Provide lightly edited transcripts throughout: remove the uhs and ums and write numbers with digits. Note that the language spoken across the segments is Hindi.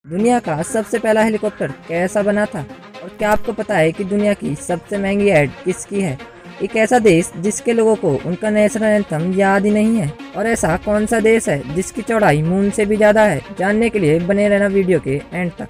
दुनिया का सबसे पहला हेलीकॉप्टर कैसा बना था? और क्या आपको पता है कि दुनिया की सबसे महंगी ऐड किसकी है? एक ऐसा देश जिसके लोगों को उनका नेशनल एंथम याद ही नहीं है। और ऐसा कौन सा देश है जिसकी चौड़ाई मून से भी ज्यादा है? जानने के लिए बने रहना वीडियो के एंड तक।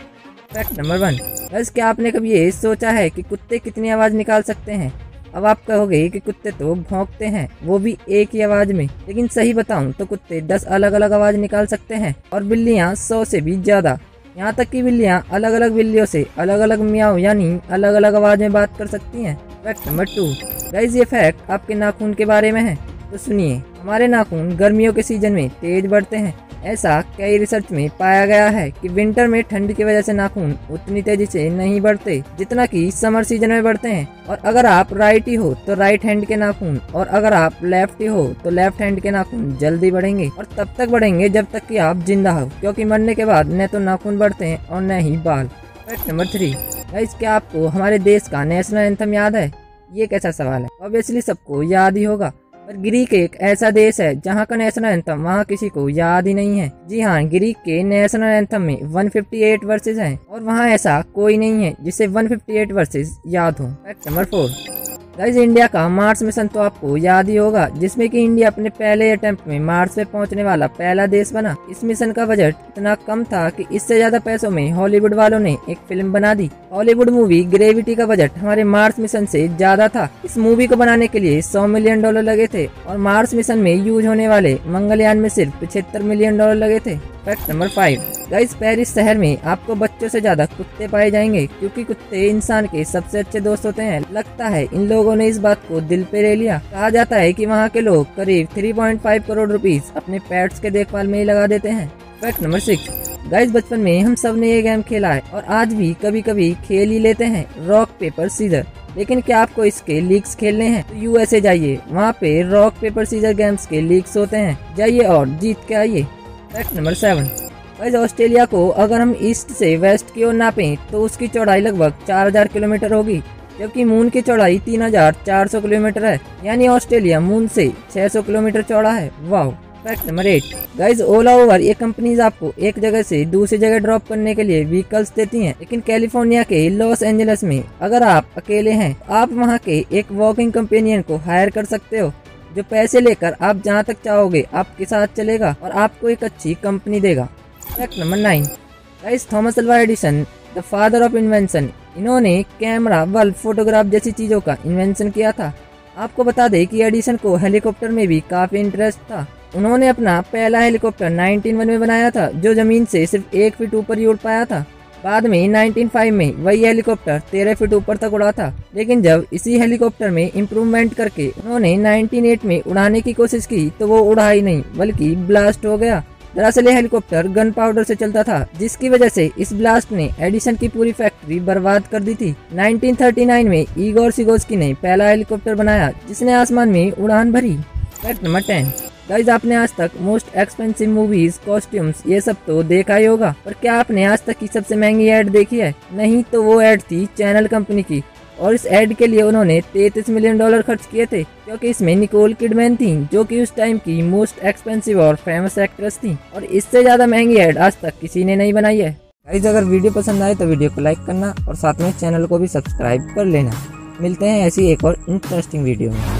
Fact number 1। बस क्या आपने कभी ये सोचा है कि कुत्ते कितनी आवाज निकाल सकते हैं? अब आप कहोगे कि कुत्ते तो भौंकते हैं, वो भी एक ही आवाज में। लेकिन सही बताऊं तो कुत्ते 10 अलग अलग आवाज निकाल सकते हैं और बिल्लियां 100 से भी ज्यादा। यहाँ तक कि बिल्लियां अलग अलग बिल्लियों से अलग अलग मियाओ यानी अलग अलग आवाज में बात कर सकती हैं। Fact number 2। गाइस, ये फैक्ट आपके नाखून के बारे में है, तो सुनिए। हमारे नाखून गर्मियों के सीजन में तेज बढ़ते हैं। ऐसा कई रिसर्च में पाया गया है कि विंटर में ठंड की वजह से नाखून उतनी तेजी से नहीं बढ़ते जितना कि समर सीजन में बढ़ते हैं। और अगर आप राइटी हो तो राइट हैंड के नाखून, और अगर आप लेफ्टी हो तो लेफ्ट हैंड के नाखून जल्दी बढ़ेंगे और तब तक बढ़ेंगे जब तक कि आप जिंदा हो, क्योंकि मरने के बाद न तो नाखून बढ़ते हैं और न ही बाल। Fact number 3। गाइस, क्या आपको हमारे देश का नेशनल एंथम याद है? ये कैसा सवाल है? ऑब्वियसली सबको याद ही होगा। पर ग्रीक एक ऐसा देश है जहाँ का नेशनल एंथम वहाँ किसी को याद ही नहीं है। जी हाँ, ग्रीक के नेशनल एंथम में 158 वर्सेस हैं और वहाँ ऐसा कोई नहीं है जिसे 158 वर्सेस याद हो। Fact number 4। गाइस, इंडिया का मार्स मिशन तो आपको याद ही होगा, जिसमें कि इंडिया अपने पहले अटेम्प्ट में मार्स पे पहुंचने वाला पहला देश बना। इस मिशन का बजट इतना कम था कि इससे ज्यादा पैसों में हॉलीवुड वालों ने एक फिल्म बना दी। हॉलीवुड मूवी ग्रेविटी का बजट हमारे मार्स मिशन से ज्यादा था। इस मूवी को बनाने के लिए $100 मिलियन लगे थे और मार्स मिशन में यूज होने वाले मंगलयान में सिर्फ $75 मिलियन लगे थे। Fact number 5। गाइस, पेरिस शहर में आपको बच्चों से ज्यादा कुत्ते पाए जाएंगे, क्योंकि कुत्ते इंसान के सबसे अच्छे दोस्त होते हैं। लगता है इन लोगों ने इस बात को दिल पे ले लिया। कहा जाता है कि वहाँ के लोग करीब 3.5 करोड़ रुपीस अपने पेट्स के देखभाल में ही लगा देते हैं। Fact number 6। गाइस, बचपन में हम सब ने ये गेम खेला है और आज भी कभी कभी खेल ही लेते हैं, रॉक पेपर सीजर। लेकिन क्या आपको इसके लीक्स खेलने हैं? तो यूएसए जाइए, वहाँ पे रॉक पेपर सीजर गेम्स के लीक्स होते हैं। जाइए और जीत के आइए। Fact number 7। गाइस, ऑस्ट्रेलिया को अगर हम ईस्ट से वेस्ट की ओर नापें तो उसकी चौड़ाई लगभग 4000 किलोमीटर होगी, जबकि मून की चौड़ाई 3400 किलोमीटर है। यानी ऑस्ट्रेलिया मून से 600 किलोमीटर चौड़ा है। वाह। Fact number 8। गाइस, ओला ओवर ये कंपनीज आपको एक जगह से दूसरी जगह ड्रॉप करने के लिए व्हीकल्स देती हैं, लेकिन कैलिफोर्निया के लॉस एंजलिस में अगर आप अकेले हैं, आप वहाँ के एक वॉकिंग कंपेनियन को हायर कर सकते हो, जो पैसे लेकर आप जहाँ तक चाहोगे आपके साथ चलेगा और आपको एक अच्छी कंपनी देगा। Fact number 9। Guys, Thomas Alva Edison, the father of invention, इन्होंने कैमरा, बल्ब, फोटोग्राफ जैसी चीजों का इन्वेंशन किया था। आपको बता दें कि एडिसन को हेलीकॉप्टर में भी काफी इंटरेस्ट था। उन्होंने अपना पहला हेलीकॉप्टर 1901 में बनाया था, जो जमीन से सिर्फ 1 फीट ऊपर ही उड़ पाया था। बाद में 1905 में वही हेलीकॉप्टर 13 फीट ऊपर तक उड़ा था। लेकिन जब इसी हेलीकॉप्टर में इम्प्रूवमेंट करके उन्होंने 1908 में उड़ाने की कोशिश की तो वो उड़ा ही नहीं बल्कि ब्लास्ट हो गया। दरअसल ये हेलीकॉप्टर गन पाउडर से चलता था, जिसकी वजह से इस ब्लास्ट ने एडिसन की पूरी फैक्ट्री बर्बाद कर दी थी। 1939 में इगोर सिगोर्स्की ने पहला हेलीकॉप्टर बनाया जिसने आसमान में उड़ान भरी। Fact number 10। गाइस, आपने आज तक मोस्ट एक्सपेंसिव मूवीज, कॉस्ट्यूम्स ये सब तो देखा ही होगा, पर क्या आपने आज तक की सबसे महंगी ऐड देखी है? नहीं तो वो ऐड थी चैनल कंपनी की, और इस ऐड के लिए उन्होंने $33 मिलियन खर्च किए थे, क्योंकि इसमें निकोल किडमैन थी, जो कि उस टाइम की मोस्ट एक्सपेंसिव और फेमस एक्ट्रेस थी, और इससे ज्यादा महंगी ऐड आज तक किसी ने नहीं बनाई है। गाइस, अगर वीडियो पसंद आए तो वीडियो को लाइक करना और साथ में चैनल को भी सब्सक्राइब कर लेना। मिलते हैं ऐसी एक और इंटरेस्टिंग वीडियो में।